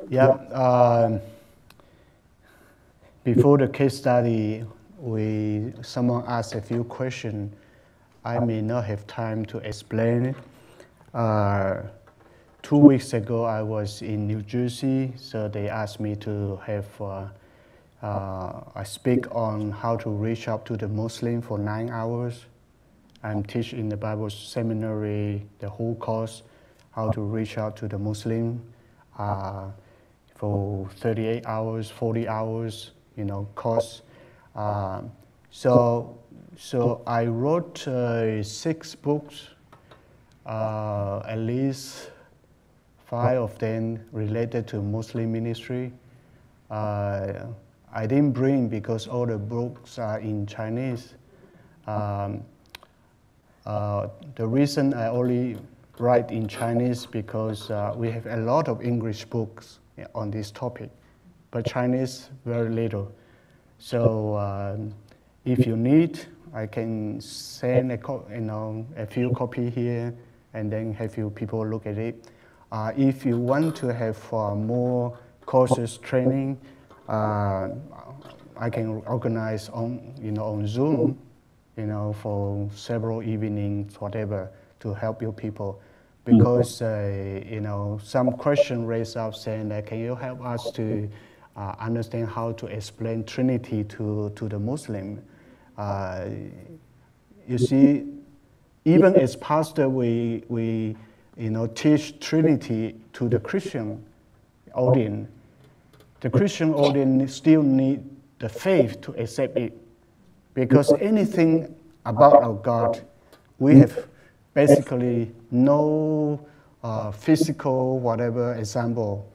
Yeah. Before the case study, someone asked a few questions. I may not have time to explain it. 2 weeks ago, I was in New Jersey, so they asked me to have I speak on how to reach out to the Muslim for 9 hours. I'm teaching in the Bible seminary the whole course, how to reach out to the Muslim for 38 hours, 40 hours, course. So I wrote 6 books, at least 5 of them related to Muslim ministry. I didn't bring because all the books are in Chinese. The reason I only write in Chinese because we have a lot of English books on this topic, but Chinese very little. So if you need, I can send a few copies here, and then have you people look at it. If you want to have more courses training, I can organize on Zoom, for several evenings, whatever, to help you people. Because some question raised up saying that, can you help us to understand how to explain Trinity to the Muslim? You see, even as pastor, we teach Trinity to the Christian audience. The Christian audience still need the faith to accept it, because anything about our God, we have basically no physical whatever example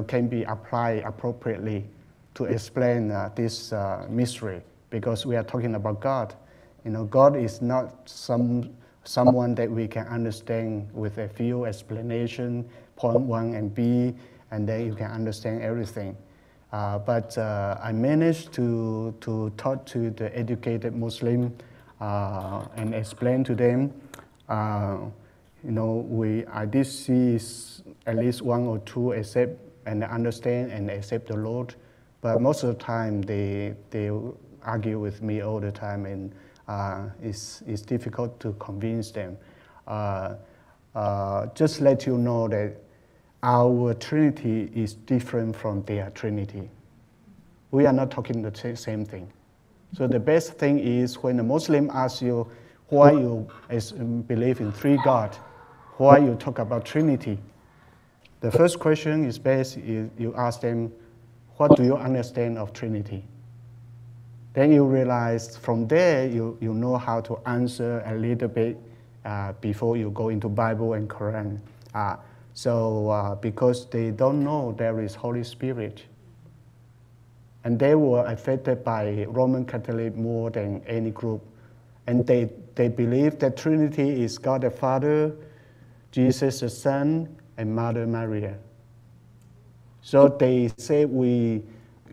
can be applied appropriately to explain this mystery, because we are talking about God. God is not someone that we can understand with a few explanation, point 1 and B, and then you can understand everything. But I managed to talk to the educated Muslim and explain to them. I did see at least 1 or 2 accept and understand and accept the Lord, but most of the time they argue with me all the time, and it's difficult to convince them. Just let you know that our Trinity is different from their Trinity. We are not talking the same thing. So the best thing is when a Muslim asks you why you believe in 3 gods, why you talk about Trinity. The first question is best, you ask them, what do you understand of Trinity? Then you realize from there, you know how to answer a little bit before you go into Bible and Quran. Because they don't know there is Holy Spirit. And they were affected by Roman Catholic more than any group. And they believe that Trinity is God the Father, Jesus the Son, and Mother Maria. So they say we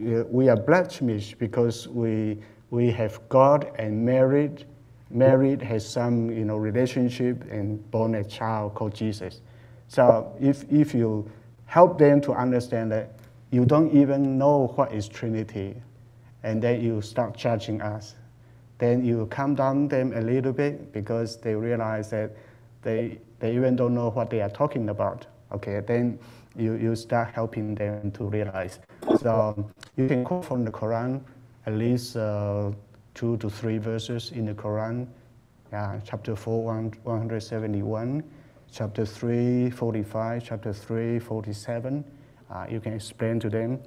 are blasphemous because we have God and married. Married has some relationship and born a child called Jesus. So if you help them to understand that you don't even know what is Trinity, and then you start judging us, then you calm down them a little bit, because they realize that they even don't know what they are talking about. Okay, then you start helping them to realize. So you can quote from the Quran, at least 2 to 3 verses in the Quran. Chapter 4, 171. Chapter 3, 45, chapter 3, 47, you can explain to them.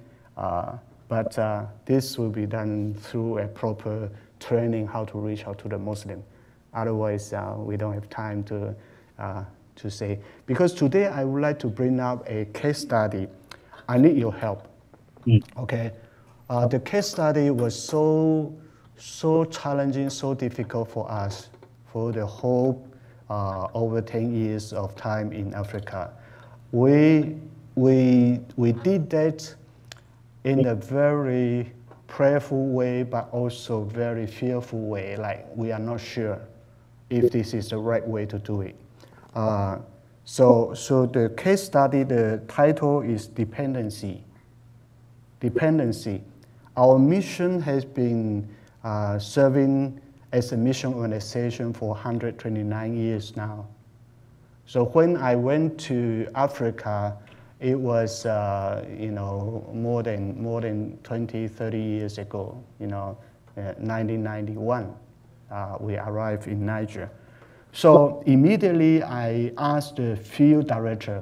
But this will be done through a proper training how to reach out to the Muslim. Otherwise, we don't have time to say. Because today I would like to bring up a case study. I need your help. Okay. The case study was so challenging, so difficult for us for the whole over 10 years of time in Africa. We did that in a very prayerful way, but also very fearful way, like we are not sure if this is the right way to do it. So the case study, the title is Dependency. Dependency. Our mission has been serving as a mission organization for 129 years now. So when I went to Africa, it was more than 20, 30 years ago. 1991, we arrived in Niger. So immediately I asked the field director.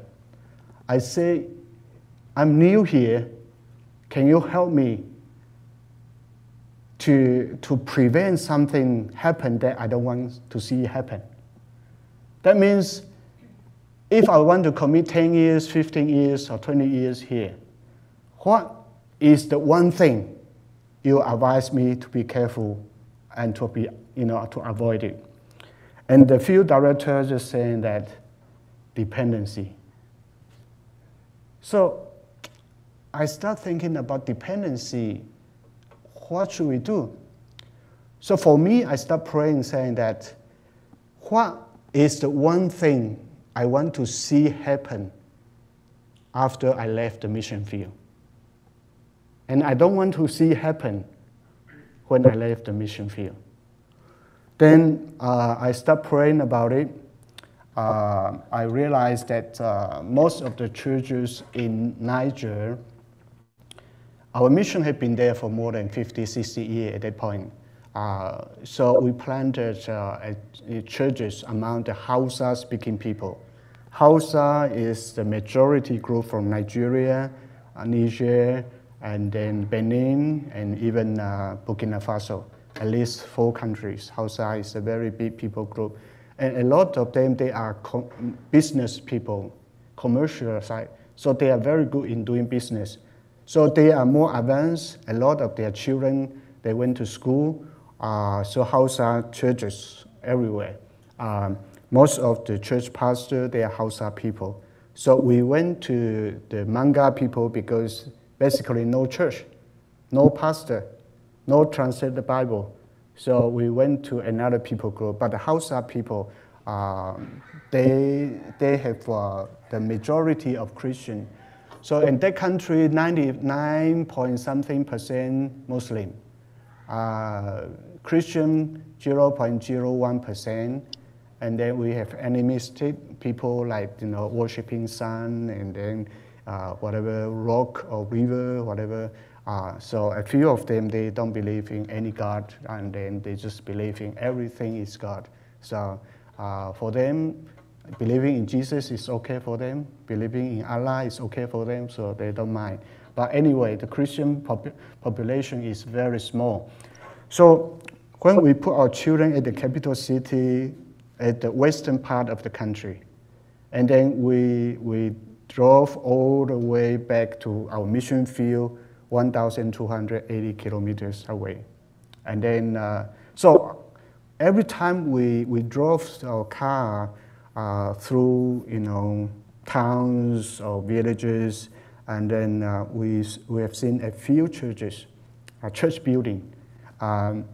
I say, I'm new here. Can you help me to prevent something happen that I don't want to see happen? That means if I want to commit 10 years, 15 years, or 20 years here, what is the one thing you advise me to be careful and to be, to avoid it? And the field director just saying that dependency. So I start thinking about dependency. What should we do? So for me, I start praying, saying that what is the one thing I want to see happen after I left the mission field? And I don't want to see happen when I left the mission field. Then I start praying about it. I realized that most of the churches in Niger, our mission had been there for more than 50, 60 years at that point. So we planted churches among the Hausa-speaking people. Hausa is the majority group from Nigeria, Niger, and then Benin, and even Burkina Faso. At least 4 countries. Hausa is a very big people group. And a lot of them, they are business people, commercial side. So they are very good in doing business. So they are more advanced. A lot of their children, they went to school. So Hausa churches everywhere. Most of the church pastors, they are Hausa people. So we went to the Manga people because basically no church, no pastor, no translate the Bible. So we went to another people group. But the Hausa people, they have the majority of Christian. So in that country, 99% Muslim. Christian, 0.01%. And then we have animistic people like, worshiping sun and then whatever rock or river, whatever. So a few of them, they don't believe in any God, and then they just believe in everything is God. So for them, believing in Jesus is okay for them. Believing in Allah is okay for them, so they don't mind. But anyway, the Christian population is very small. So when we put our children at the capital city, at the western part of the country, and then we drove all the way back to our mission field, 1,280 kilometers away. And then, so every time we drove our car through, towns or villages, and then we have seen a few churches, a church building. So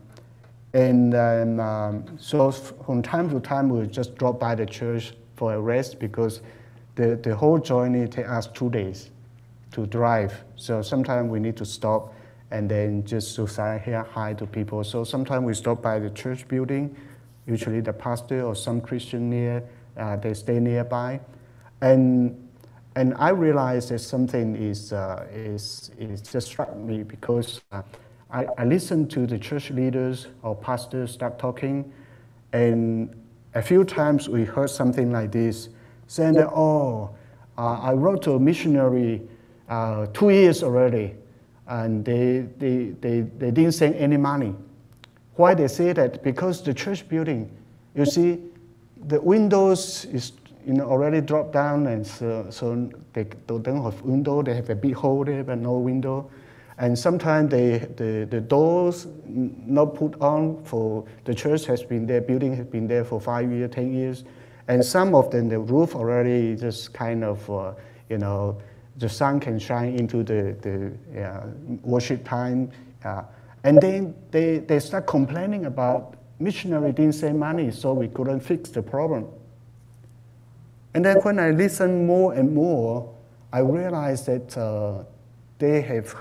from time to time, we just drop by the church for a rest because the whole journey takes us 2 days to drive. So sometimes we need to stop and then just to say hi to people. So sometimes we stop by the church building, usually the pastor or some Christian they stay nearby. And I realized that something is just struck me because I listened to the church leaders or pastors start talking, and a few times we heard something like this, saying that, I wrote to a missionary 2 years already, and they didn't send any money. Why they say that? Because the church building, you see, the windows is already dropped down, and so they don't have window. They have a big hole there, but no window. And sometimes the doors not put on for the church has been there, building has been there for 5 years, 10 years. And some of them, the roof already just kind of, the sun can shine into the worship time. And then they start complaining about missionary didn't send money, so we couldn't fix the problem. And then when I listen more and more, I realized that they have,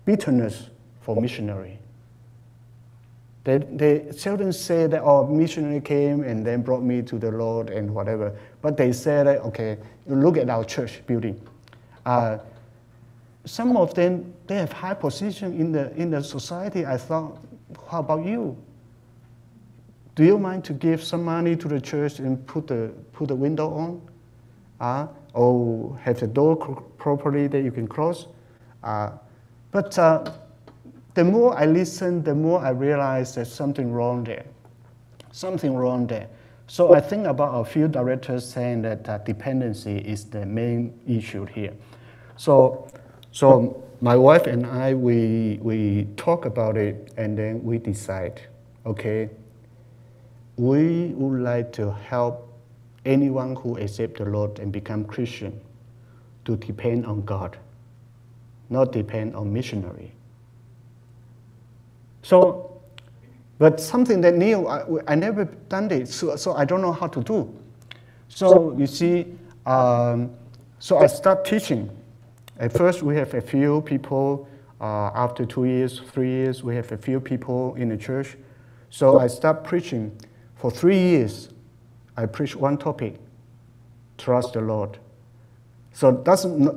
bitterness for missionary. They seldom say that, oh, missionary came and then brought me to the Lord and whatever. But they say that, okay, look at our church building. Some of them, they have high position in the society. I thought, how about you? Do you mind to give some money to the church and put the window on? Or have the door properly that you can close? But the more I listen, the more I realize there's something wrong there. Something wrong there. So I think about a few directors saying that dependency is the main issue here. So my wife and I, we talk about it, and then we decide, okay, we would like to help anyone who accepts the Lord and become Christian to depend on God, not depend on missionary. So, but something that new, I never done this, so I don't know how to do. So you see, so I start teaching. At first, we have a few people. After 2 years, 3 years, we have a few people in the church. So I start preaching. For 3 years, I preach one topic: trust the Lord. So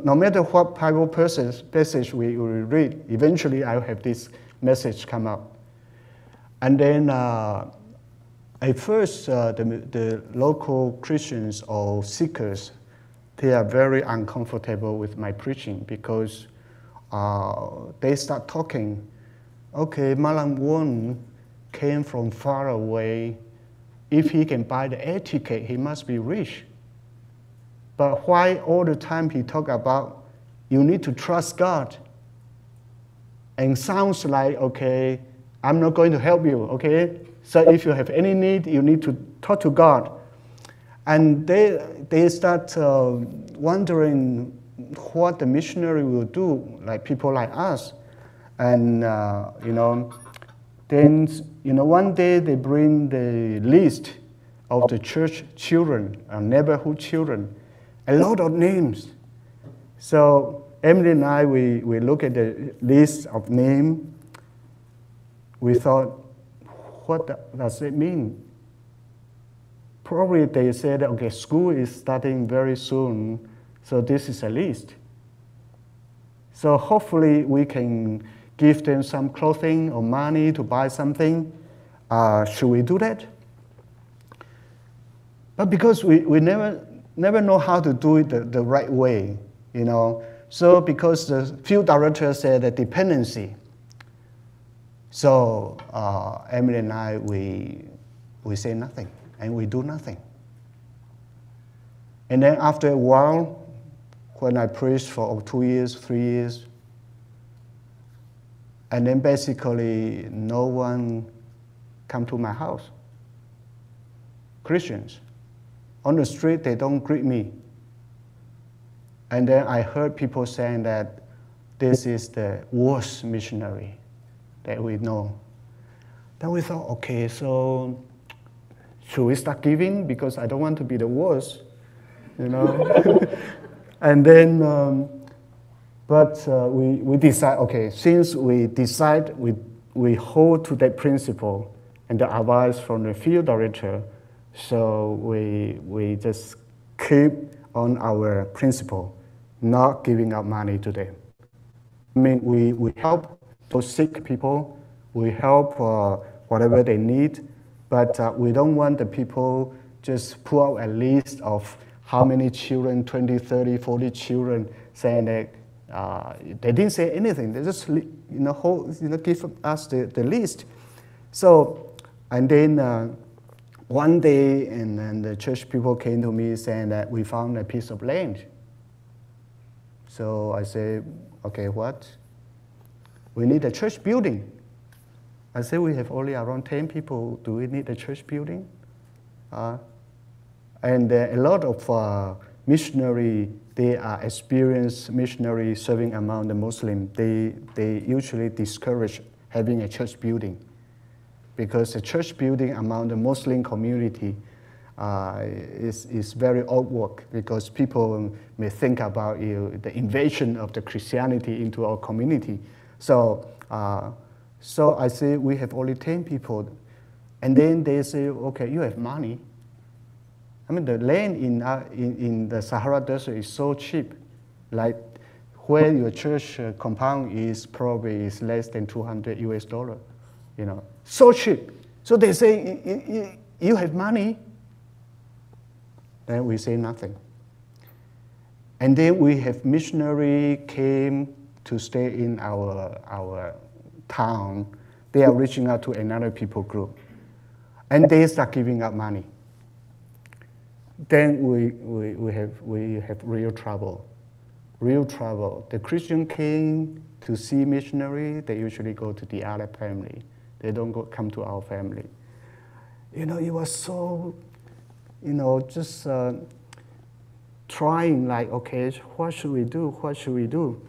no matter what Bible passage we read, eventually I have this message come up. And then at first, the local Christians or seekers, they are very uncomfortable with my preaching because they start talking, okay, Malam Wong came from far away. If he can buy the air ticket, he must be rich. But why all the time he talk about you need to trust God? And sounds like, okay, I'm not going to help you, okay? So if you have any need, you need to talk to God. And they start wondering what the missionary will do, like people like us. And, then, one day they bring the list of the church children, neighborhood children, a lot of names. So Emily and I, we look at the list of names. We thought, what does it mean? Probably they said, okay, school is starting very soon, so this is a list. So hopefully we can give them some clothing or money to buy something. Should we do that? But because we never know how to do it the right way, So because the few directors said the dependency. So Emily and I, we say nothing, and we do nothing. And then after a while, when I preached for 2 years, 3 years, and then basically no one come to my house. Christians. On the street, they don't greet me. And then I heard people saying that this is the worst missionary that we know. Then we thought, okay, so should we start giving? Because I don't want to be the worst, And then, we decide, okay, since we decide we hold to that principle and the advice from the field director, so we just keep on our principle, not giving up money to them. I mean, we help those sick people, we help whatever they need, but we don't want the people just pull out a list of how many children, 20, 30, 40 children, saying that they didn't say anything. They just give us the list. So, and then one day, and then the church people came to me saying that we found a piece of land. So I said, okay, what? We need a church building. I said, we have only around 10 people. Do we need a church building? And a lot of missionary, they are experienced missionary serving among the Muslim. They usually discourage having a church building because a church building among the Muslim community is very awkward because people may think about the invasion of the Christianity into our community. So, so I say we have only 10 people, and then they say, okay, you have money. I mean, the land in the Sahara Desert is so cheap, like where your church compound is probably is less than $200 US, you know, so cheap. So they say, you have money? Then we say nothing. And then we have missionary came to stay in our town. They are reaching out to another people group. And they start giving up money. Then we have real trouble. Real trouble. The Christian came to see missionary, they usually go to the other family. They don't come to our family. You know, it was so, you know, just trying like, okay, what should we do? What should we do?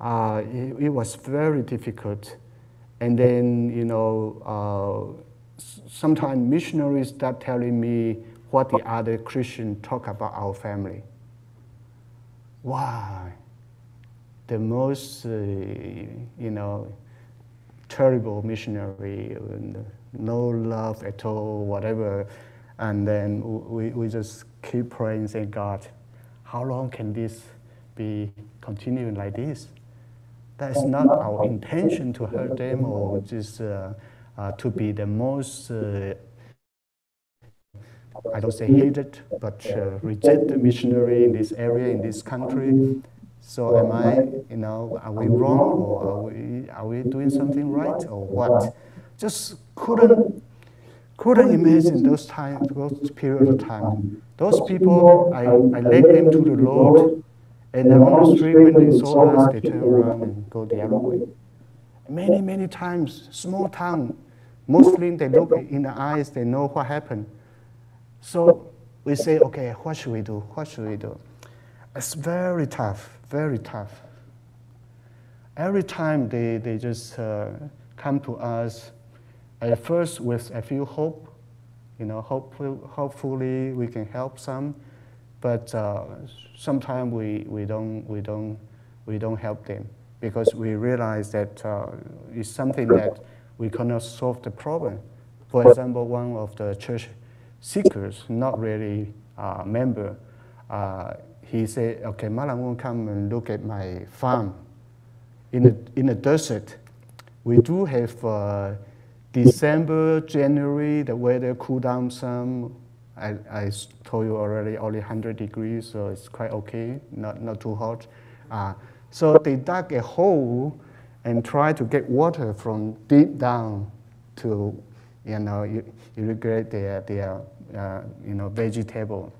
It was very difficult. And then, you know, sometimes missionaries start telling me what the other Christians talk about our family. Wow, the most, you know, terrible missionary, no love at all, whatever. And then we just keep praying, saying, God, how long can this be continuing like this? That's not our intention to hurt them or just to be the most, I don't say hated, but rejected missionary in this area, in this country. So am I, you know, are we wrong or are we doing something right or what? Just couldn't imagine those times, those period of time. Those people, I led them to the Lord, and then on the street when they saw us, they turn around and go the other way. Many, many times, small town, Muslim, they look in the eyes, they know what happened. So we say, okay, what should we do? What should we do? It's very tough, very tough. Every time they just come to us, at first with a few hope, you know, hopefully we can help some, but sometimes we don't help them because we realize that it's something that we cannot solve the problem. For example, one of the church seekers, not really member, he said, okay, Madam Wong, come and look at my farm. In the desert, we do have December, January, the weather cool down some. I told you already, only 100 degrees, so it's quite okay, not too hot. So they dug a hole and tried to get water from deep down to, you know, irrigate their you know, vegetable.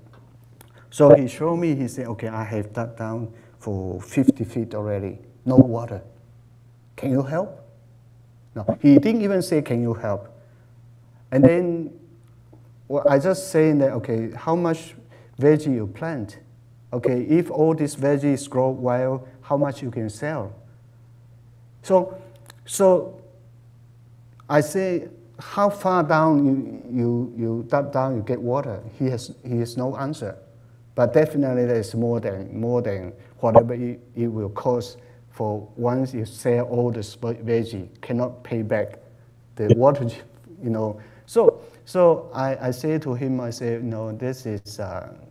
So he showed me, he said, okay, I have dug down for 50 feet already, no water. Can you help? No, he didn't even say, can you help? And then, well, I just saying that, okay, how much veggie you plant? Okay, if all these veggies grow well, how much you can sell? So I say, how far down you dug down, you get water? He has no answer. But definitely there's more than whatever it will cost for once you sell all the veggie, cannot pay back the water, you know. So I say to him, I say, no, this is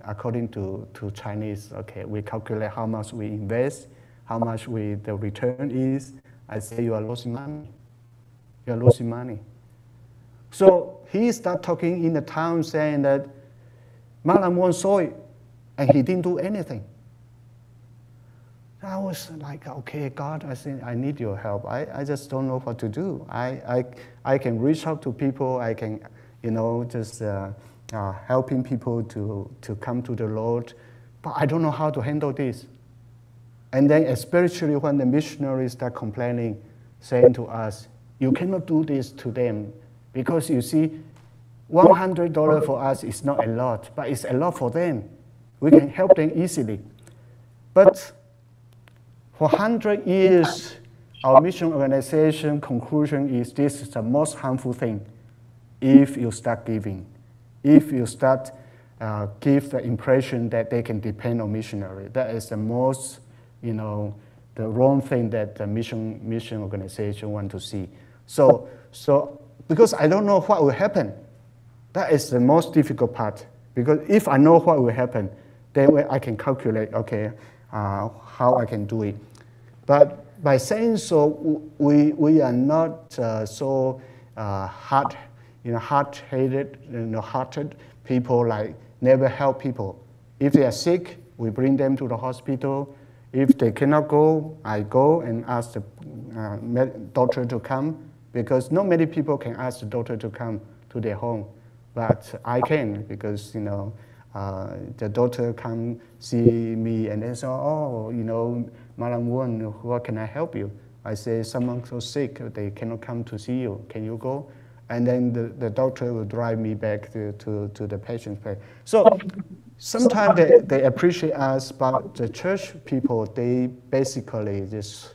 according to Chinese, okay, we calculate how much we invest, how much the return is. I say, you are losing money. You are losing money. So he started talking in the town saying that Madam Wong saw it and he didn't do anything. I was like, okay, God, I think I need your help. I just don't know what to do. I can reach out to people. I can, you know, just helping people to come to the Lord. But I don't know how to handle this. And then especially when the missionaries start complaining, saying to us, you cannot do this to them. Because you see, $100 for us is not a lot, but it's a lot for them. We can help them easily. But for 100 years, our mission organization conclusion is this is the most harmful thing if you start giving. if you start give the impression that they can depend on missionary. That is the most, the wrong thing that the mission organization want to see. So because I don't know what will happen, that is the most difficult part. Because if I know what will happen, then I can calculate, okay, how I can do it. But by saying so, we are not so hard-headed, hearted people, like never help people. If they are sick, we bring them to the hospital. If they cannot go, I go and ask the doctor to come, because not many people can ask the doctor to come to their home, but I can, because the doctor come see me and then say, oh, Madam Wong, what can I help you? I say, someone's so sick, they cannot come to see you. Can you go? And then the doctor will drive me back to the patient's place. So sometimes they appreciate us, but the church people, they basically just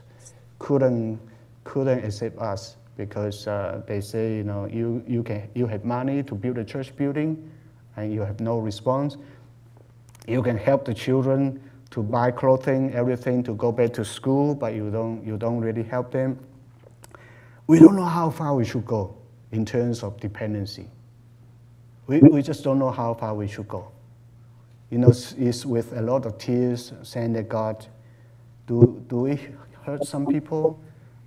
couldn't accept us, because they say, you have money to build a church building, and you have no response. You can help the children to buy clothing, everything, to go back to school, but you don't really help them. We don't know how far we should go in terms of dependency. We just don't know how far we should go. It's with a lot of tears saying that, God, do we hurt some people,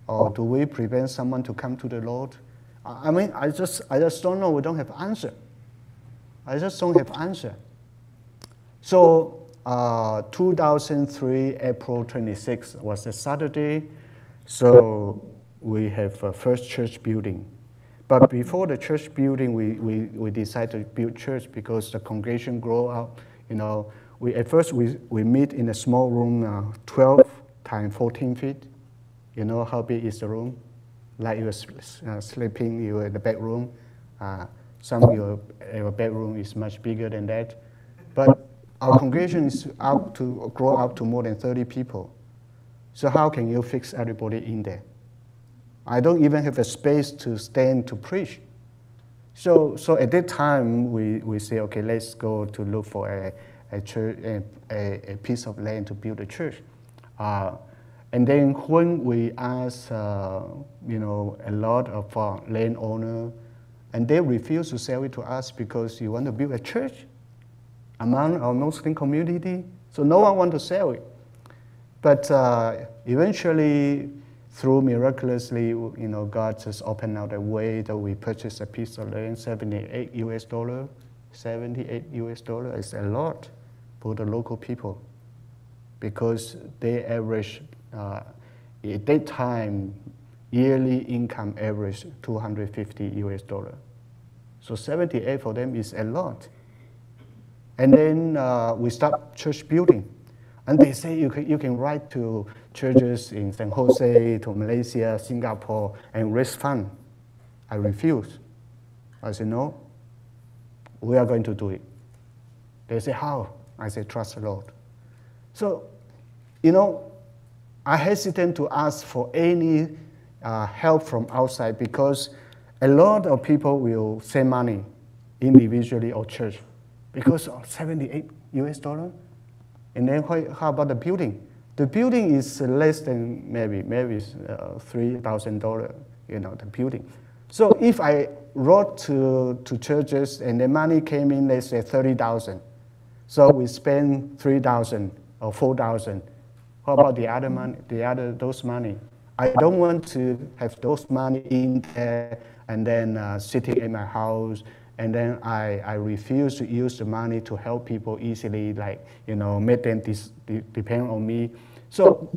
or do we prevent someone to come to the Lord? I mean, I just don't know. We don't have answer. I just don't have answer. So 2003, April 26th was a Saturday. So we have a first church building. But before the church building, we decided to build church because the congregation grow up. At first we meet in a small room, 12 times 14 feet. You know how big is the room? Like you are sleeping, you are in the bedroom. Some of your bedroom is much bigger than that. But our congregation is grow up to more than 30 people. So how can you fix everybody in there? I don't even have a space to stand to preach. So at that time, we say, okay, let's go to look for a church, a piece of land to build a church. And then when we asked, a lot of landowner, and they refused to sell it to us because you want to build a church among our Muslim community. So no one wants to sell it. But eventually, through miraculously, God just opened out a way that we purchased a piece of land, $78 US. $78 US is a lot for the local people, because they average, at that time, yearly income average $250 US. So 78 for them is a lot. And then we start church building. And they say you can write to churches in San Jose, to Malaysia, Singapore, and raise funds. I refuse. I said, no, we are going to do it. They say, how? I say, trust the Lord. So, I hesitate to ask for any help from outside, because a lot of people will send money individually or church because of 78 US dollars. And then how about the building? The building is less than maybe $3,000, the building. So if I wrote to churches and the money came in, let's say 30,000. So we spend 3,000 or 4,000. How about the other money, those money? I don't want to have those money in there and then sitting in my house, and then I refuse to use the money to help people easily, like, make them depend on me. So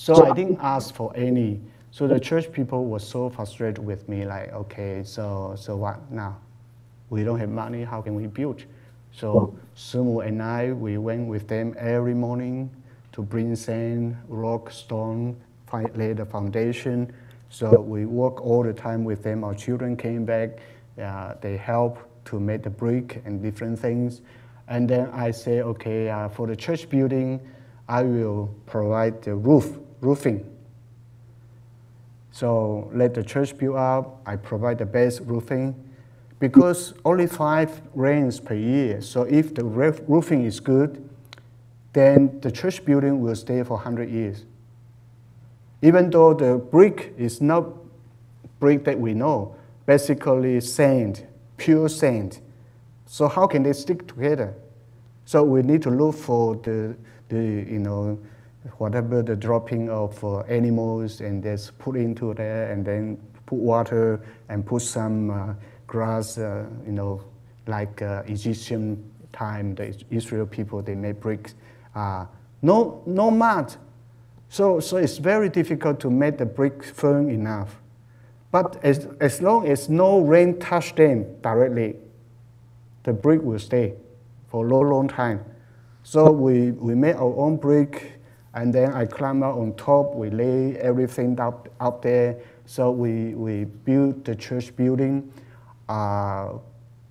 I didn't ask for any. So the church people were so frustrated with me, like, okay, so what now? We don't have money, how can we build? So Sumu and I, we went with them every morning to bring sand, rock, stone, lay the foundation. So we work all the time with them. Our children came back. They help to make the brick and different things. And then I say, okay, for the church building, I will provide the roofing. So let the church build up. I provide the base roofing. because only 5 rains per year. So if the roofing is good, then the church building will stay for 100 years. Even though the brick is not brick that we know, basically sand, pure sand. So how can they stick together? So we need to look for the whatever the dropping of animals and just put into there, and then put water and put some grass, like Egyptian time, the Israel people, they make bricks. No mud. So it's very difficult to make the brick firm enough. But as long as no rain touch them directly, the brick will stay for a long time. So we made our own brick, and then I climb out on top, we lay everything up there. So we built the church building.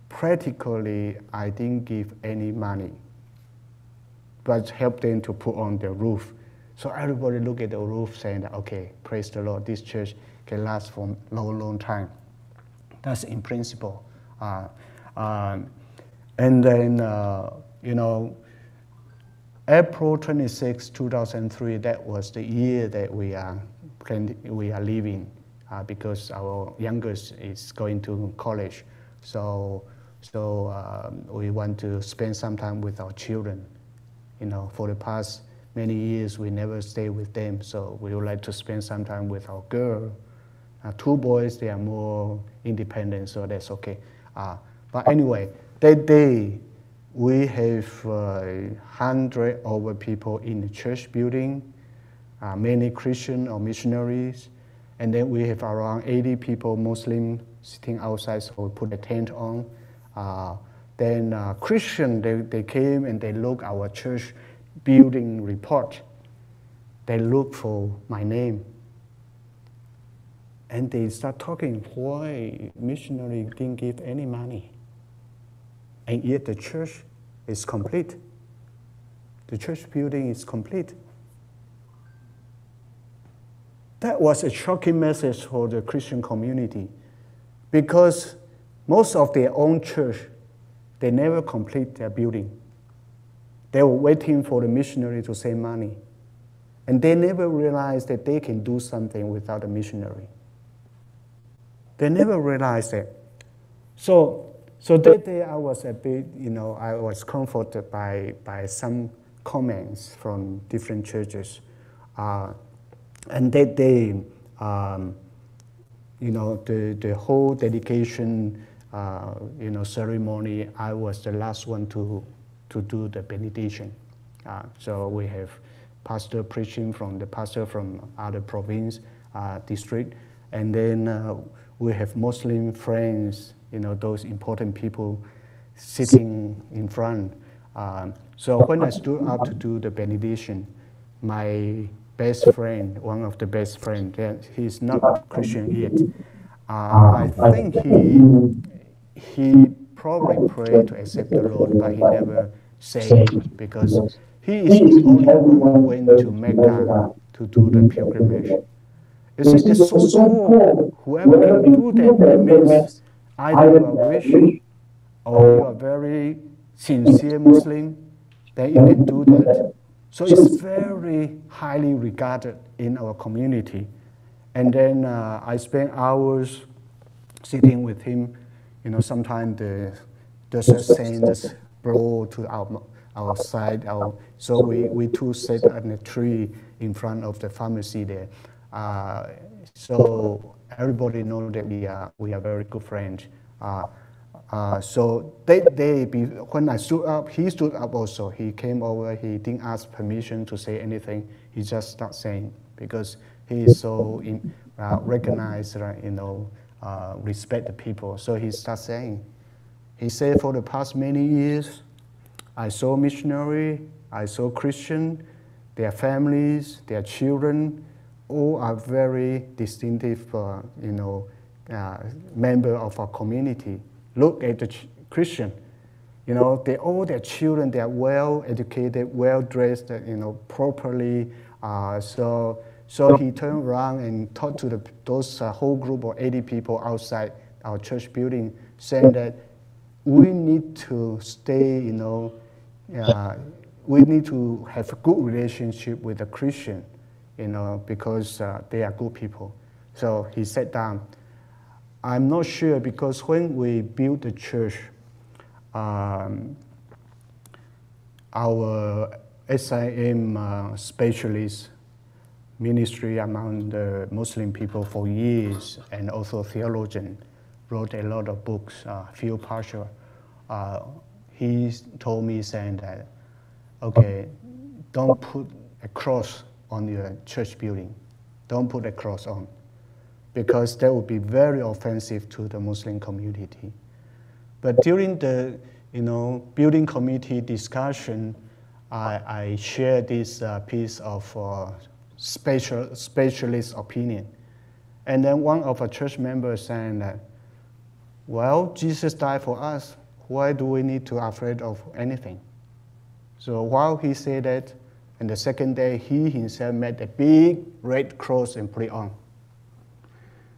Practically, I didn't give any money, but helped them to put on the roof. So everybody look at the roof saying that, okay, praise the Lord, this church can last for a long time. That's in principle. And then, April 26, 2003, that was the year that we are leaving because our youngest is going to college. So we want to spend some time with our children. For the past many years, we never stay with them, so we would like to spend some time with our girl. 2 boys, they are more independent, so that's okay. But anyway, that day, we have 100 over people in the church building, many Christian or missionaries, and then we have around 80 people, Muslim, sitting outside, so we put a tent on. Then Christian, they came and they look our church building report. They look for my name. And they start talking, why missionary didn't give any money? And yet the church is complete. The church building is complete. That was a shocking message for the Christian community, because most of their own church, they never complete their building. They were waiting for the missionary to send money. And they never realized that they can do something without a missionary. They never realized that. So that day I was a bit, I was comforted by some comments from different churches. And that day, the whole dedication, ceremony, I was the last one to do the benediction. So we have pastor preaching from the pastor from other province, district, and then we have Muslim friends, those important people sitting in front. So when I stood up to do the benediction, my best friend, one of the best friends, he's not Christian yet. I think he probably prayed to accept the Lord, but he never said it, because he is the only one who went to Mecca to do the pilgrimage. It's just so cool. Whoever can do that means either you are rich or you are very sincere Muslim, then you can do that. So it's very highly regarded in our community. And then I spent hours sitting with him. Sometimes the sand just blow to our side. So we two sat on a tree in front of the pharmacy there. So everybody knows that we are very good friends. So that day, when I stood up, he stood up also. He came over, he didn't ask permission to say anything. He just started saying, because he is so recognized, respect the people. So he started saying, he said, for the past many years, I saw missionary, I saw Christian, their families, their children, all are very distinctive, member of our community. Look at the Christian, all their children, they are well educated, well dressed, properly. So he turned around and talked to those whole group of 80 people outside our church building, saying that we need to stay, we need to have a good relationship with the Christian, because they are good people. So he sat down. I'm not sure, because when we built the church, our SIM specialist ministry among the Muslim people for years, and also theologian, wrote a lot of books, few partial. He told me saying that, okay, don't put a cross on your church building. Don't put a cross on, because that would be very offensive to the Muslim community. But during the building committee discussion, I shared this piece of specialist opinion. And then one of our church members saying that, well, Jesus died for us. Why do we need to be afraid of anything? So while he said that, and the second day, he himself made a big red cross and put it on.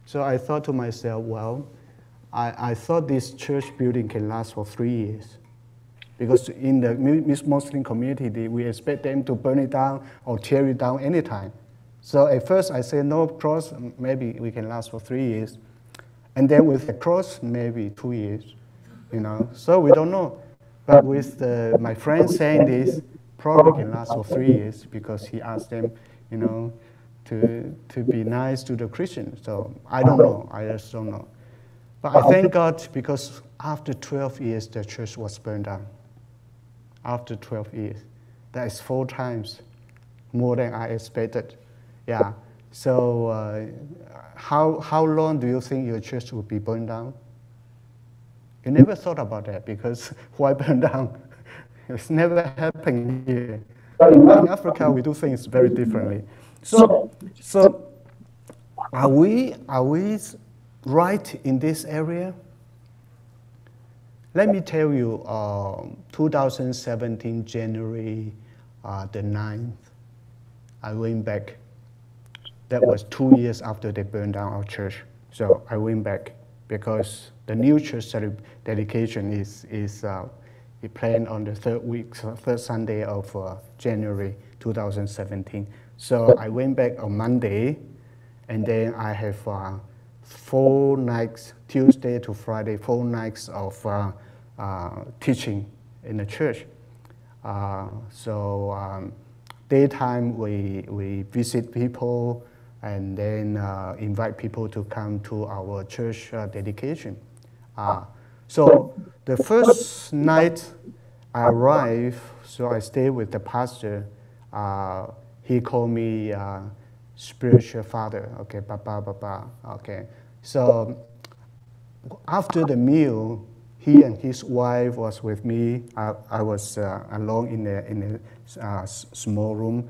So I thought to myself, well, I thought this church building can last for 3 years. Because in the Muslim community, we expect them to burn it down or tear it down anytime. So at first I said, no cross, maybe we can last for 3 years. And then with the cross, maybe 2 years, So we don't know. But with my friend saying this, probably can last for 3 years, because he asked them, to be nice to the Christians. So I don't know, I just don't know. But I thank God, because after 12 years, the church was burned down. After 12 years. That is 4 times more than I expected. Yeah. So how long do you think your church will be burned down? You never thought about that, because why burn down? It's never happened here. In Africa, we do things very differently. So are we right in this area? Let me tell you, 2017, January the 9th, I went back. That was 2 years after they burned down our church. So I went back, because the new church dedication is planned on the third Sunday of January 2017. So I went back on Monday, and then I have 4 nights, Tuesday to Friday, 4 nights of teaching in the church. Daytime we visit people, and then invite people to come to our church dedication. So the first night I arrived, so I stayed with the pastor. He called me spiritual father, okay, Papa, okay. So after the meal, he and his wife was with me. I was alone in a small room.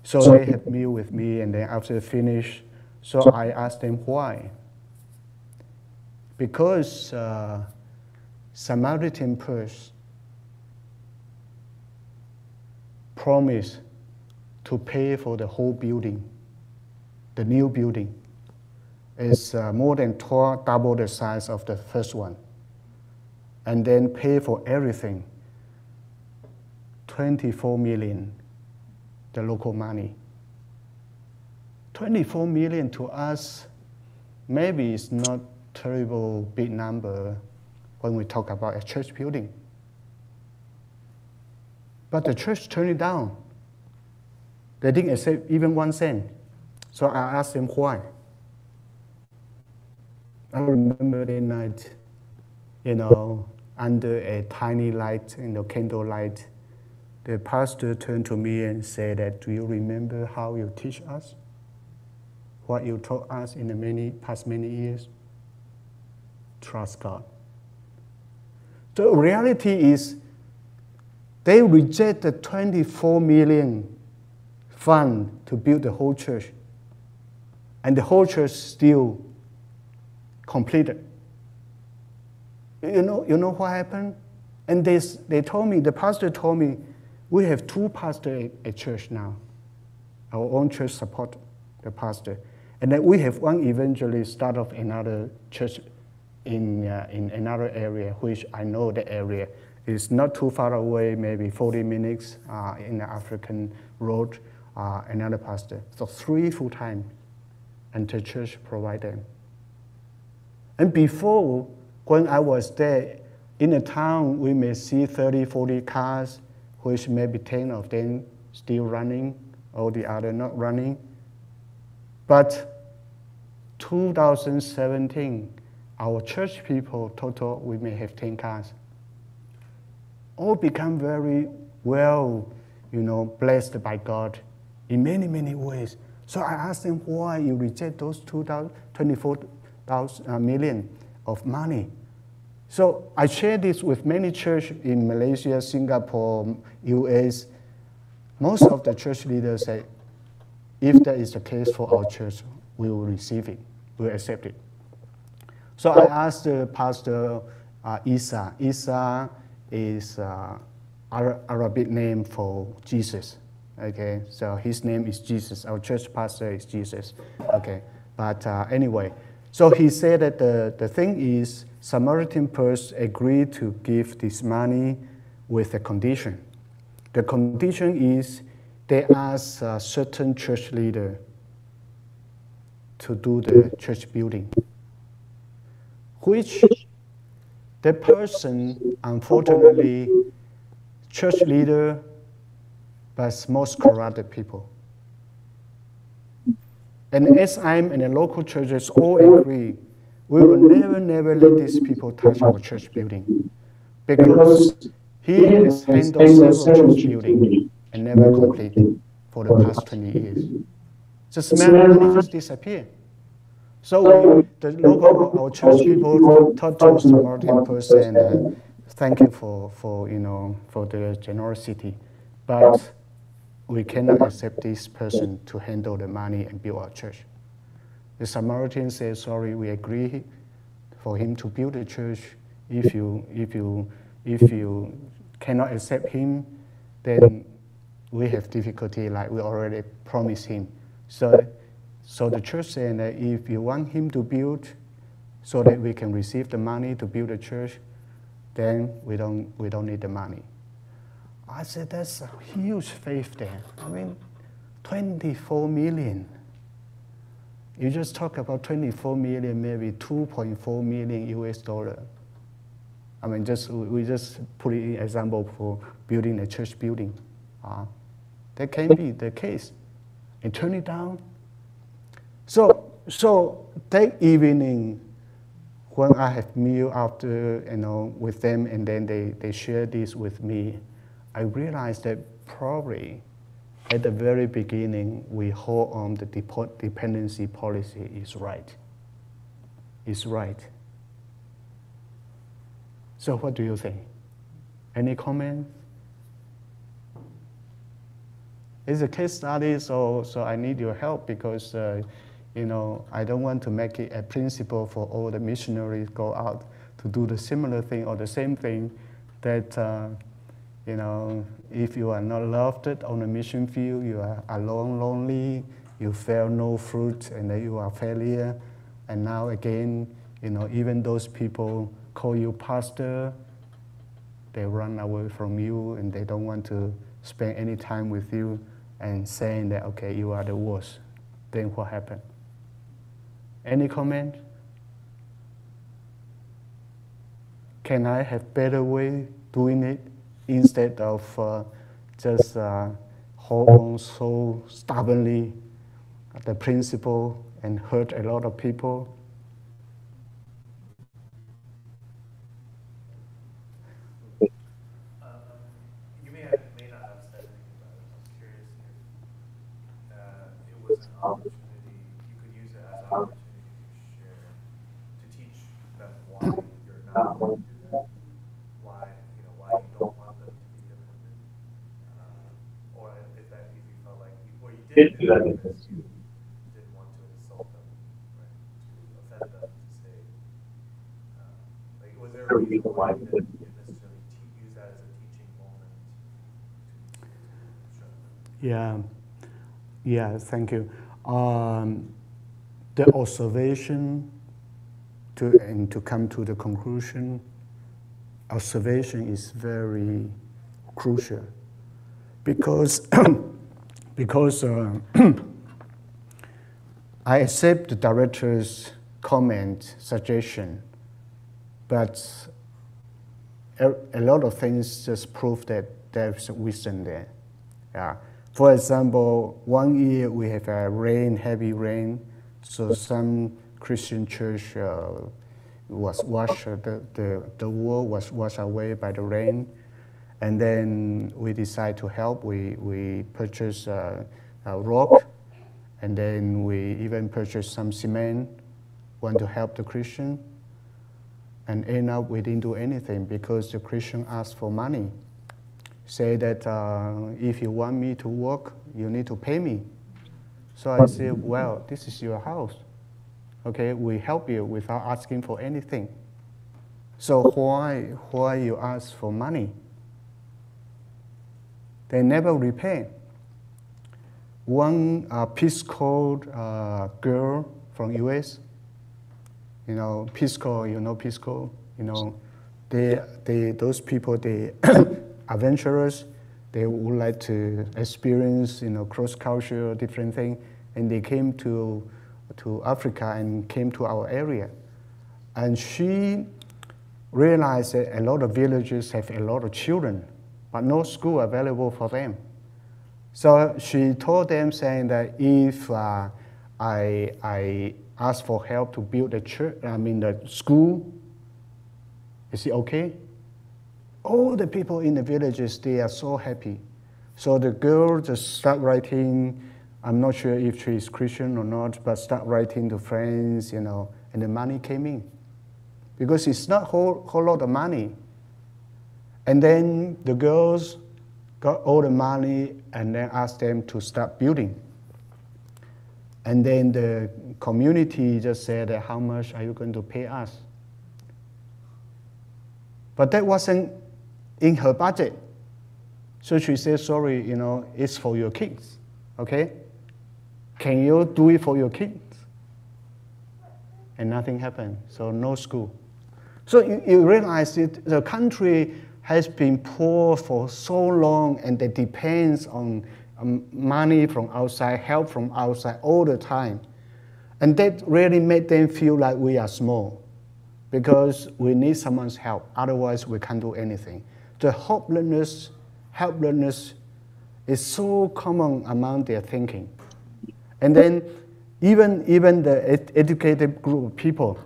So they had meal with me, and then after finish, so I asked them why. Because Samaritan purse promised to pay for the whole building, the new building. Is more than double the size of the first one. And then pay for everything, 24 million, the local money. 24 million to us, maybe it's not terrible big number when we talk about a church building. But the church turned it down. They didn't accept even 1 cent. So I asked them why. I remember that night, under a tiny light, candle light, the pastor turned to me and said that, do you remember how you teach us? What you taught us in the past many years? Trust God. The reality is, they rejected 24 million fund to build the whole church. And the whole church still completed. You know what happened? And they told me, the pastor told me, we have 2 pastors at church now. Our own church support the pastor. And then we have 1 evangelist start off another church in another area, which I know the area is not too far away, maybe 40 minutes in the African road, another pastor. So 3 full-time, and the church provide them. And before, when I was there, in a town, we may see 30, 40 cars, which maybe 10 of them still running, all the other not running. But 2017, our church people, total, we may have 10 cars. All become very well, blessed by God in many, many ways. So I asked them, why you reject those 24 million of money? So I share this with many churches in Malaysia, Singapore, US. Most of the church leaders say, if that is the case for our church, we will receive it, we will accept it. So I asked the pastor Isa. Isa is Arabic name for Jesus. Okay, so his name is Jesus. Our church pastor is Jesus. Okay, but anyway, so he said that the thing is, Samaritan Purse agreed to give this money with a condition. The condition is they ask a certain church leader to do the church building, which the person, unfortunately, church leader, but most corrupted people. And as I'm in the local churches, all agree, we will never let these people touch our church building, because he has handled several church buildings and never completed for the past 20 years. Just money just disappear. So our church people talked to Samaritan person, thank you for the generosity, but we cannot accept this person to handle the money and build our church. The Samaritan says, sorry, we agree for him to build a church. If you cannot accept him, then we have difficulty, like we already promised him. So the church said that if you want him to build so that we can receive the money to build a church, then we don't need the money. I said, that's a huge faith there. I mean, 24 million. You just talk about 24 million, maybe 2.4 million US dollar. I mean, we just put it in example for building a church building. That can be the case. And turn it down. So that evening, when I have meal after, with them, and then they share this with me, I realized that probably at the very beginning, we hold on the dependency policy is right. It's right. So what do you think? Any comment? It's a case study, so I need your help, because I don't want to make it a principle for all the missionaries go out to do the similar thing or the same thing, that if you are not loved on a mission field, you are alone, lonely, you bear no fruit, and then you are failure. And now again, even those people call you pastor, they run away from you and they don't want to spend any time with you, and saying that, okay, you are the worst. Then what happened? Any comment? Can I have better way doing it instead of just hold on so stubbornly the principle and hurt a lot of people? You may not have said anything about it. I was curious if it was an opportunity, you could use it as an opportunity to share, to teach them why you're not going to do that, why you don't want them to be dependent, or if you felt like you did do that because you didn't want to insult them, right? To offend them, to say, was there a reason why you didn't necessarily use that as a teaching moment? Yeah, thank you. The observation to come to the conclusion, observation is very crucial, because because I accept the director's comment, suggestion, but a lot of things just prove that there's wisdom there. Yeah. For example, one year we have a heavy rain, so some Christian church was washed, the wall was washed away by the rain, and then we decided to help. We purchased a rock, and then we even purchased some cement, want to help the Christian, and end up we didn't do anything because the Christian asked for money. Say that if you want me to work, you need to pay me. So I said, well, this is your house. Okay, we help you without asking for anything. So why you ask for money? They never repay. One Peace Corps girl from US, you know, Peace Corps, you know Peace Corps, you know, those people, they adventurers, they would like to experience, you know, cross-cultural different things, and they came to Africa and came to our area. And she realized that a lot of villages have a lot of children, but no school available for them. So she told them, saying that if I ask for help to build a church, the school, is it okay? All the people in the villages, they are so happy. So the girl just start writing, I'm not sure if she is Christian or not, but start writing to friends, you know, and the money came in. Because it's not a whole lot of money. And then the girls got all the money and then asked them to start building. And then the community just said, how much are you going to pay us? But that wasn't in her budget. So she said, sorry, you know, it's for your kids, okay? Can you do it for your kids? And nothing happened, so no school. So you realize that the country has been poor for so long, and it depends on money from outside, help from outside all the time. And that really made them feel like we are small, because we need someone's help, otherwise we can't do anything. The helplessness is so common among their thinking. And then even the educated group of people,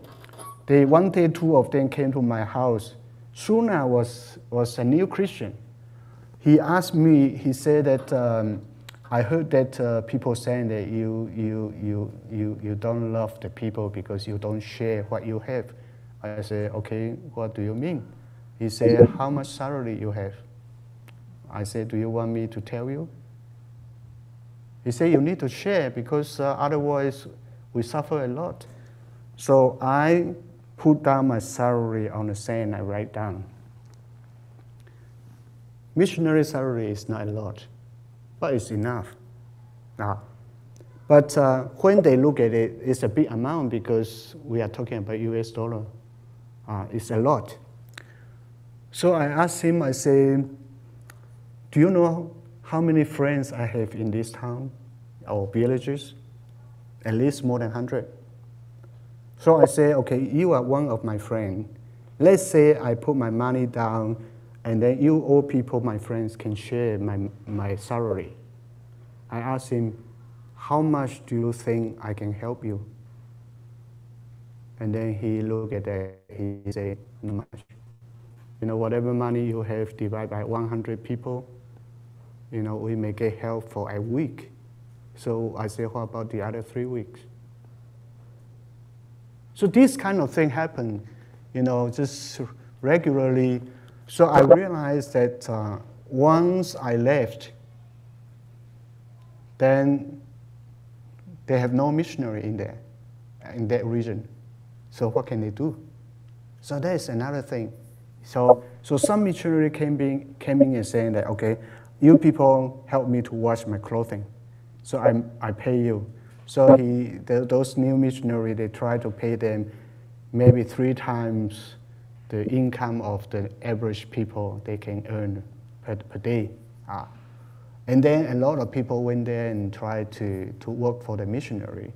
one day two of them came to my house. Suna was a new Christian. He asked me, he said that, I heard that people saying that you don't love the people because you don't share what you have. I said, okay, what do you mean? He said, how much salary you have? I said, do you want me to tell you? He said, you need to share because otherwise we suffer a lot. So I put down my salary on the sand, I write down. Missionary salary is not a lot, but it's enough. But when they look at it, it's a big amount because we are talking about US dollar. It's a lot. So I asked him, I say, do you know how many friends I have in this town or villages? At least more than 100. So I say, okay, you are one of my friends. Let's say I put my money down and then you all people, my friends, can share my salary. I asked him, how much do you think I can help you? And then he looked at that, he said, not much. You know, whatever money you have divided by 100 people, you know, we may get help for a week. So I said, what about the other 3 weeks? So this kind of thing happened, you know, just regularly. So I realized that once I left, then they have no missionary in there, in that region. So what can they do? So that's another thing. So some missionary came in and saying that, okay, you people help me to wash my clothing, so I pay you. So those new missionaries, they try to pay them maybe 3 times the income of the average people they can earn per day. And then a lot of people went there and tried to work for the missionary.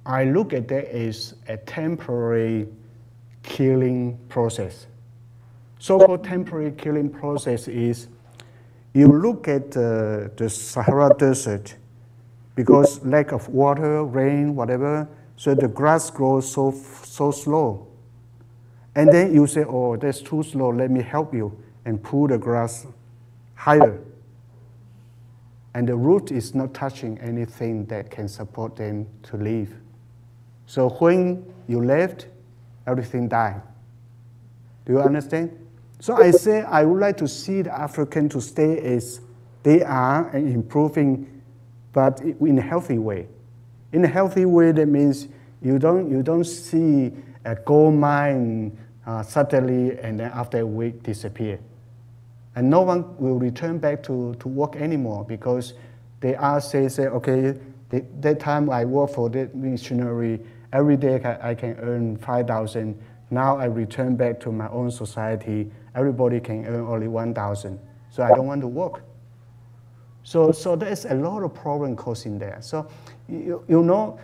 I look at that as a temporary killing process. So-called temporary killing process is, you look at the Sahara Desert, because lack of water, rain, whatever, so the grass grows so slow. And then you say, oh, that's too slow, let me help you, and pull the grass higher. And the root is not touching anything that can support them to live. So when you left, everything died. Do you understand? So I say I would like to see the African to stay as they are and improving, but in a healthy way. In a healthy way, that means you don't see a gold mine suddenly and then after a week disappear. And no one will return back to work anymore, because they are say okay, that time I work for that missionary, every day I can earn 5,000. Now I return back to my own society, everybody can earn only 1,000. So I don't want to work. So there's a lot of problem causing there. So you know,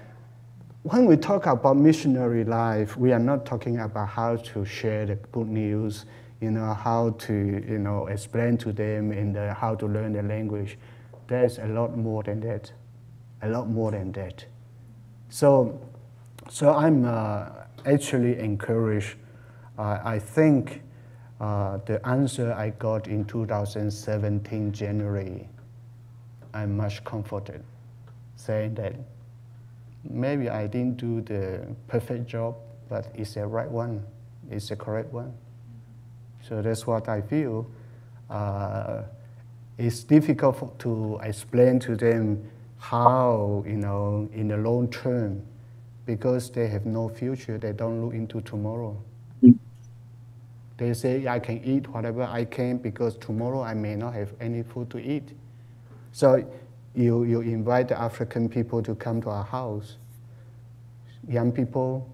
when we talk about missionary life, we are not talking about how to share the good news, how to explain to them and how to learn the language. There's a lot more than that, a lot more than that. So I'm actually encouraged. I think the answer I got in 2017 January, I'm much comforted, saying that maybe I didn't do the perfect job, but it's the right one, it's the correct one. So that's what I feel. It's difficult to explain to them how, in the long term, because they have no future, they don't look into tomorrow. They say, I can eat whatever I can because tomorrow I may not have any food to eat. So you invite the African people to come to our house. Young people,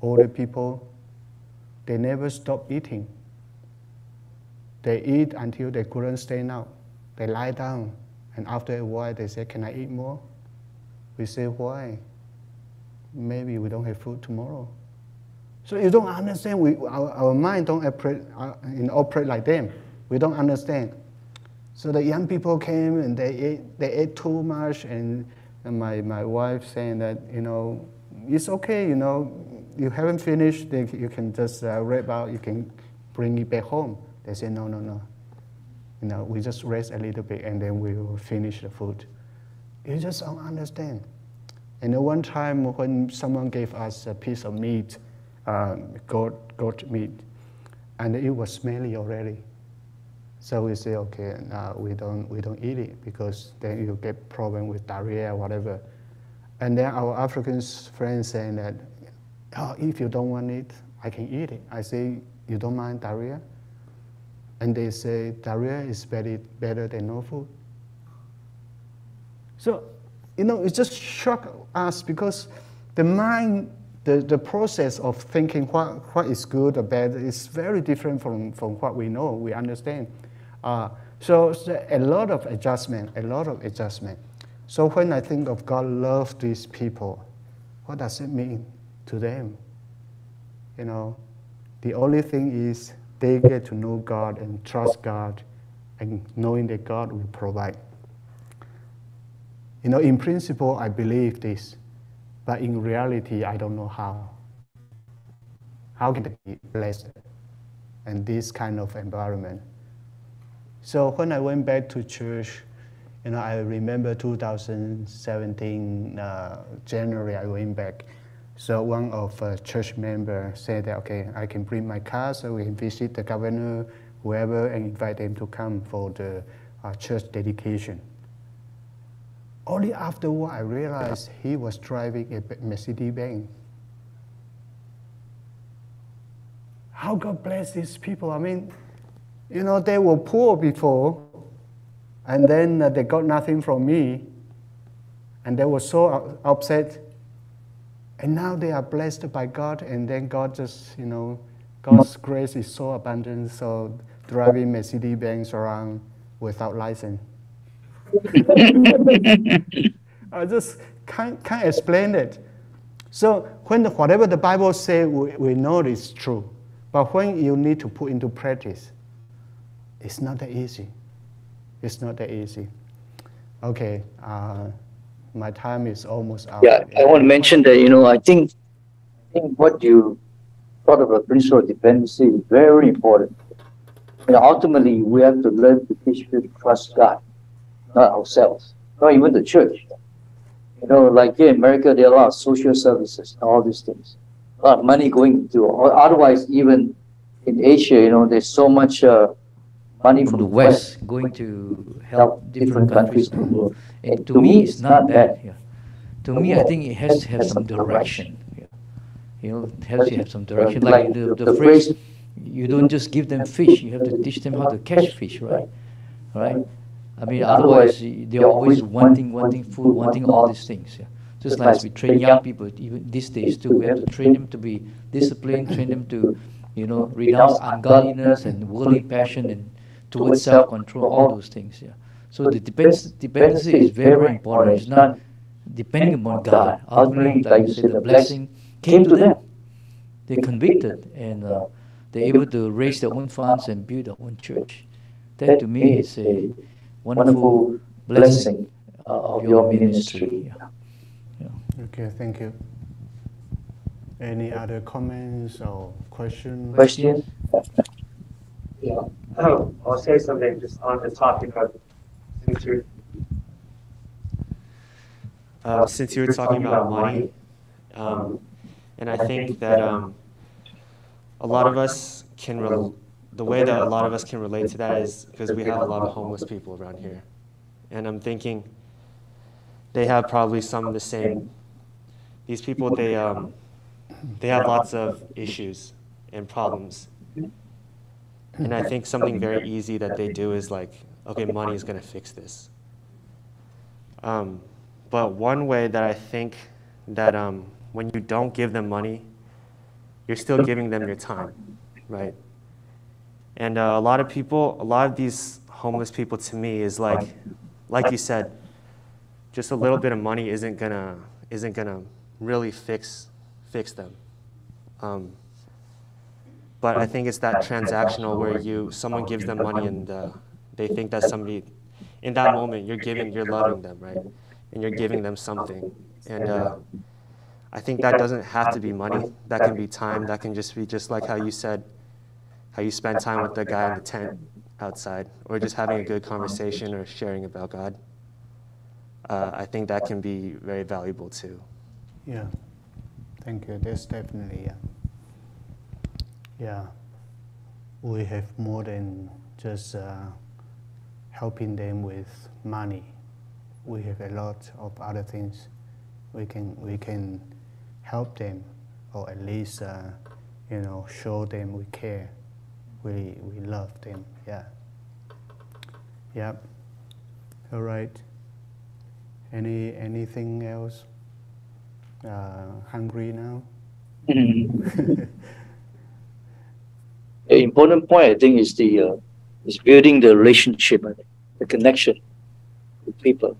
older people, they never stop eating. They eat until they couldn't stand up. They lie down, and after a while they say, can I eat more? We say, why? Maybe we don't have food tomorrow. So you don't understand, our mind don't operate like them. We don't understand. So the young people came and they ate too much, and my wife saying that, it's okay, you haven't finished, you can just wrap out, you can bring it back home. They say, no. We just rest a little bit and then we will finish the food. You just don't understand. And then one time when someone gave us a piece of meat, goat meat, and it was smelly already. So we say, okay, we don't eat it because then you get problem with diarrhea or whatever. And then our African friends saying that, oh, if you don't want it, I can eat it. I say, you don't mind diarrhea? And they say, diarrhea is better than no food. So, it just shocked us because the mind, the process of thinking what is good or bad is very different from what we know, we understand. So a lot of adjustment. So when I think of God loves these people, what does it mean to them? The only thing is they get to know God and trust God and knowing that God will provide. In principle, I believe this, but in reality, I don't know how. How can they be blessed in this kind of environment? So when I went back to church, I remember 2017, January, I went back. So one of church members said that, okay, I can bring my car so we can visit the governor, whoever, and invite them to come for the church dedication. Only afterward, I realized he was driving a Mercedes-Benz. How God bless these people. I mean, they were poor before, and then they got nothing from me, and they were so upset. And now they are blessed by God, and then God just, God's grace is so abundant, so driving Mercedes-Benz around without license. I just can't explain it. So whatever the Bible says, we know it's true. But when you need to put into practice, it's not that easy. It's not that easy. Okay, my time is almost out. Yeah, I want to mention that, I think what you thought of the principle of dependency is very important. Ultimately, we have to learn to teach people to trust God, not ourselves, not even the church. Like here in America, there are a lot of social services, all these things. A lot of money going into, or otherwise, even in Asia, there's so much money from the West going to help different countries of the world. And to me, it's not bad. Yeah. To me, I think it has to have some direction. Yeah. It has to have some direction. Like the phrase, you don't just give them fish, you have to teach them how to catch fish, right? Right? I mean, otherwise, they're always wanting food, wanting all these things. Yeah. Just like we train young people, even these days too, we have to train them to be disciplined, train them to, renounce ungodliness and worldly passion and towards self-control, all those things. Yeah. So the dependency is very, very important. It's not depending upon God. Ultimately, like you said, the blessing came to them. They're convicted and they're able to raise their own funds and build their own church. That to me is a wonderful blessing of your ministry. Yeah. Yeah. Okay, thank you. Any other comments or questions? Question? Yeah. I'll say something just on the topic of since you were talking about money, and I think that a lot of us can, the way that a lot of us can relate to that is because we have a lot of homeless people around here. And I'm thinking they have probably some of the same, these people, they have lots of issues and problems. And I think something very easy that they do is like, okay, money is going to fix this. But one way that I think that when you don't give them money, you're still giving them your time, right? And a lot of these homeless people to me is like you said, just a little bit of money isn't gonna really fix them. But I think it's that transactional where someone gives them money and they think that somebody, in that moment, you're loving them, right? And you're giving them something. And I think that doesn't have to be money. That can be time. That can just be just like how you said, how you spend time with the guy in the tent outside, or just having a good conversation or sharing about God. I think that can be very valuable too. Yeah, thank you. That's definitely, yeah. Yeah, we have more than just helping them with money. We have a lot of other things. We can help them, or at least show them we care. We love them. Yeah. Yep. All right. Anything else? Hungry now? The important point, I think, is is building the relationship, I think, the connection with people.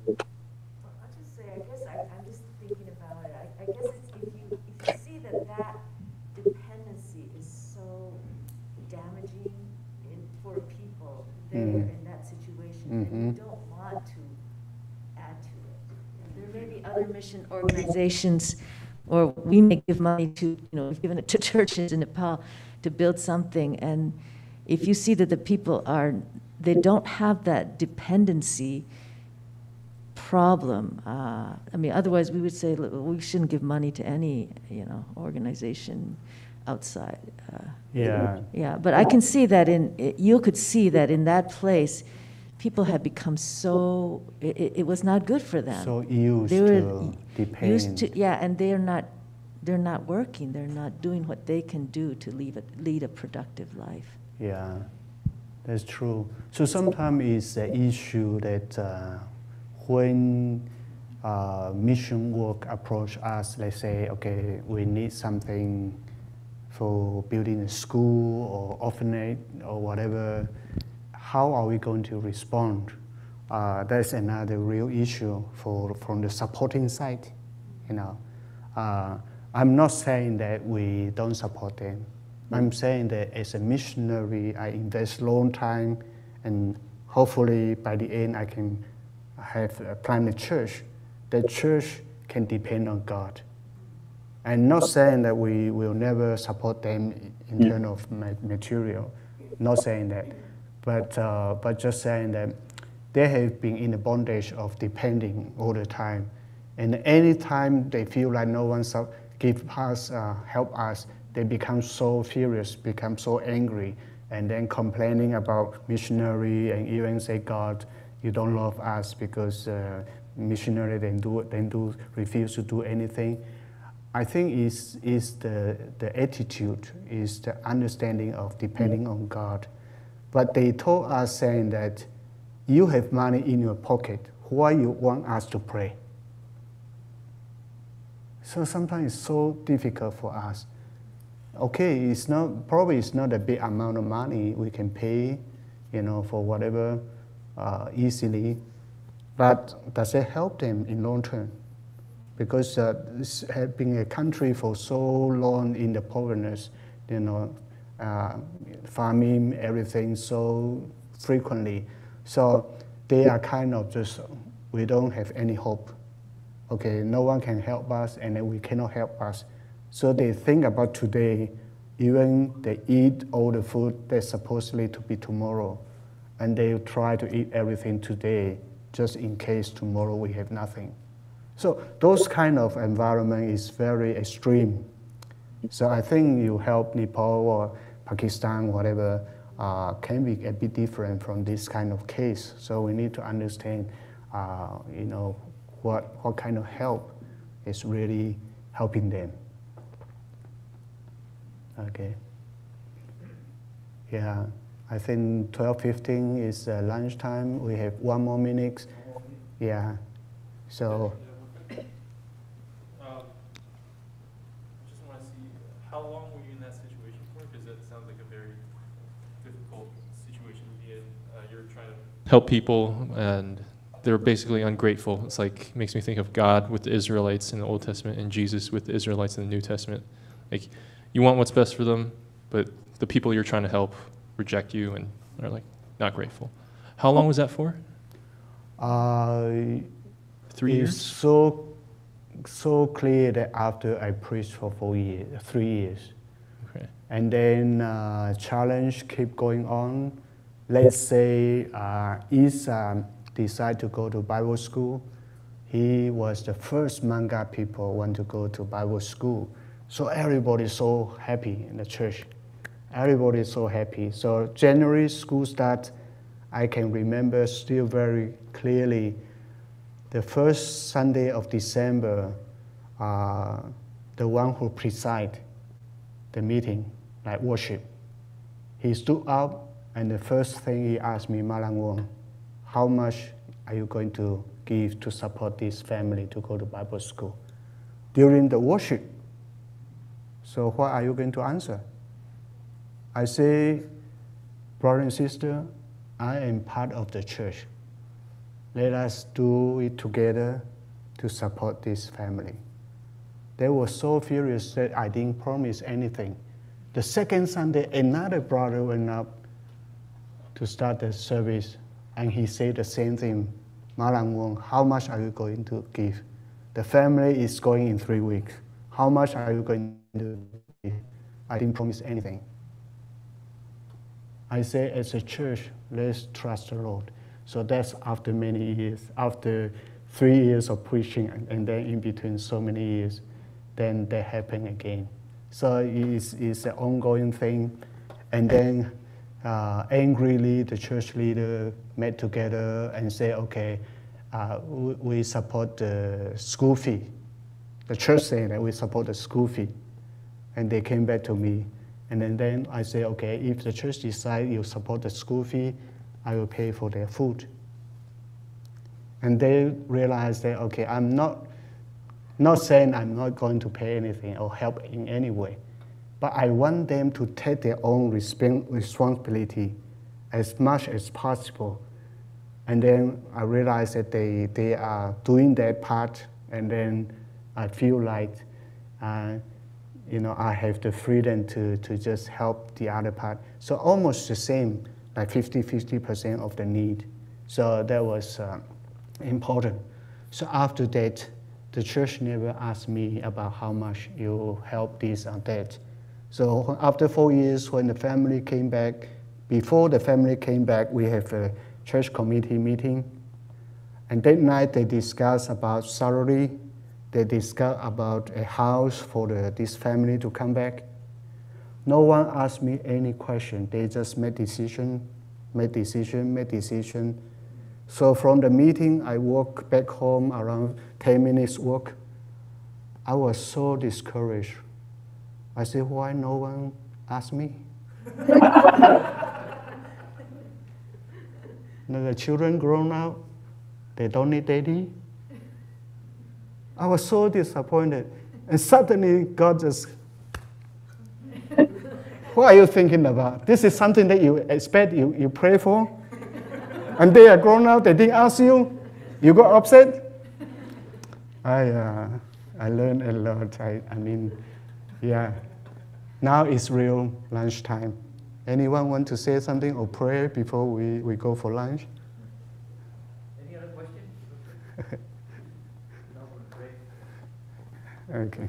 I'll just say, I guess I'm just thinking about it. I guess it's if you see that dependency is so damaging for people there in that situation, and you don't want to add to it. There may be other mission organizations, or we may give money to, we've given it to churches in Nepal to build something, and if you see that the people they don't have that dependency problem. I mean, otherwise we would say we shouldn't give money to any, organization outside. Yeah, but I can see that you could see that in that place, people had become so, it was not good for them. So used to depend. And they're not working, they're not doing what they can do to lead a productive life. Yeah, that's true. So sometimes it's an issue that when mission work approach us, let's say, okay, we need something for building a school or orphanage or whatever, how are we going to respond? That's another real issue from the supporting side. You know, I'm not saying that we don't support them. I'm saying that as a missionary, I invest long time, and hopefully by the end I can have plant a church. The church can depend on God. I'm not saying that we will never support them in terms of material. Not saying that, but just saying that they have been in the bondage of depending all the time, and any time they feel like no one give us help us, they become so furious, become so angry, and then complaining about missionary, and even say, God, you don't love us because missionary then refuse to do anything. I think is the attitude, is the understanding of depending on God. But they told us saying that you have money in your pocket, why you want us to pray? So sometimes it's so difficult for us. Okay, probably it's not a big amount of money we can pay, for whatever easily, but does it help them in long term? Because this has been a country for so long in the poverty, farming, everything so frequently. So they are kind of just, we don't have any hope. Okay, no one can help us, and then we cannot help us. So they think about today, even they eat all the food that's supposedly to be tomorrow, and they try to eat everything today, just in case tomorrow we have nothing. So those kind of environment is very extreme. So I think you help Nepal or Pakistan, whatever, can be a bit different from this kind of case. So we need to understand, what kind of help is really helping them. Okay. Yeah, I think 12:15 is lunchtime. We have 1 more minute. Yeah, so. Just want to see, how long were you in that situation for? Because that sounds like a very difficult situation to be in. You're trying to help people, and they're basically ungrateful. It's like, makes me think of God with the Israelites in the Old Testament and Jesus with the Israelites in the New Testament. Like, you want what's best for them, but the people you're trying to help reject you and are like not grateful. How long was that for? 3 years? It's so clear that after I preached for 3 years. Okay. And then challenge keep going on. Let's say Isa decided to go to Bible school. He was the first Manga people want to go to Bible school. So everybody's so happy in the church. Everybody's so happy. So January school start, I can remember still very clearly. The first Sunday of December, the one who preside the meeting, like worship, he stood up, and the first thing he asked me, Malang Wong, how much are you going to give to support this family to go to Bible school? During the worship. So what are you going to answer? I say, brother and sister, I am part of the church. Let us do it together to support this family. They were so furious that I didn't promise anything. The second Sunday, another brother went up to start the service, and he said the same thing. Malang Wong, how much are you going to give? The family is going in 3 weeks. How much are you going to give? I didn't promise anything. I say, as a church, let's trust the Lord. So that's after many years, after 3 years of preaching, and then in between so many years, then that happened again. So it's an ongoing thing. And then angrily, the church leader met together and said, okay, we support the school fee. The church said that we support the school fee. And they came back to me. And then I say, okay, if the church decides you support the school fee, I will pay for their food. And they realized that, okay, I'm not saying I'm not going to pay anything or help in any way, but I want them to take their own responsibility as much as possible. And then I realized that they are doing their part, and then I feel like, you know, I have the freedom to just help the other part. So almost the same, like 50% of the need. So that was important. So after that, the church never asked me about how much you help this or that. So after 4 years, when the family came back, before the family came back, we have a church committee meeting. And that night they discussed about salary. They discussed about a house for this family to come back. No one asked me any question. They just made decision. So from the meeting, I walked back home around 10 minutes walk. I was so discouraged. I said, why no one asked me? Now the children grown up, they don't need daddy. I was so disappointed. And suddenly God just, what are you thinking about? This is something that you expect, you pray for? And they are grown up, they didn't ask you, you got upset? I learned a lot. I mean, yeah. Now it's real lunchtime. Anyone want to say something or pray before we go for lunch? Any other questions? Okay.